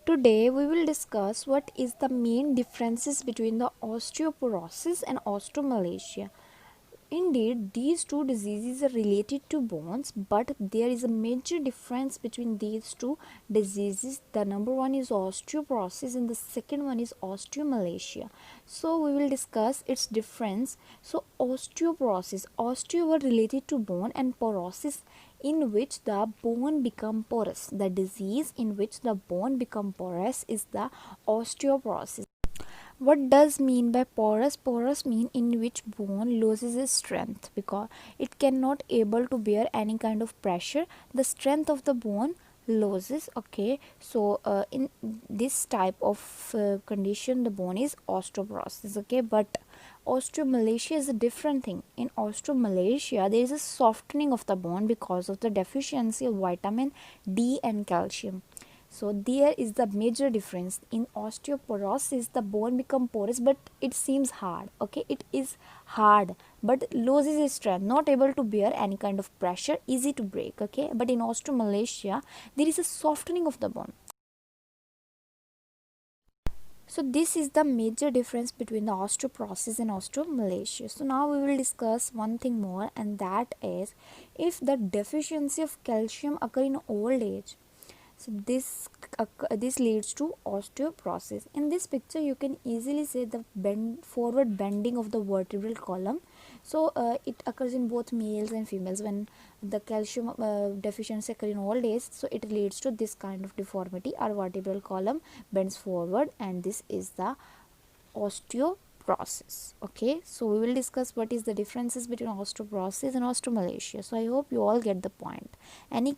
Today we will discuss what is the main differences between the osteoporosis and osteomalacia. Indeed, these two diseases are related to bones, but there is a major difference between these two diseases. The number one is osteoporosis and the second one is osteomalacia. So we will discuss its difference. So osteoporosis, osteo were related to bone, and porosis in which the bone become porous. The disease in which the bone become porous is the osteoporosis. What does mean by porous? Porous mean in which bone loses its strength because it cannot able to bear any kind of pressure. The strength of the bone loses. Okay, so in this type of condition, the bone is osteoporosis. Okay, but osteomalacia is a different thing. In osteomalacia, there is a softening of the bone because of the deficiency of vitamin D and calcium. So there is the major difference. In osteoporosis, the bone become porous, but it seems hard. Okay, it is hard, but loses its strength, not able to bear any kind of pressure, easy to break. Okay, but in osteomalacia, there is a softening of the bone. So this is the major difference between the osteoporosis and osteomalacia. So now we will discuss one thing more, and that is if the deficiency of calcium occur in old age. So this leads to osteoporosis. In this picture you can easily say the forward bending of the vertebral column. So it occurs in both males and females when the calcium deficiency occur in old age. So it leads to this kind of deformity. Our vertebral column bends forward, and this is the osteoporosis. Okay, so we will discuss what is the differences between osteoporosis and osteomalacia. So I hope you all get the point. Any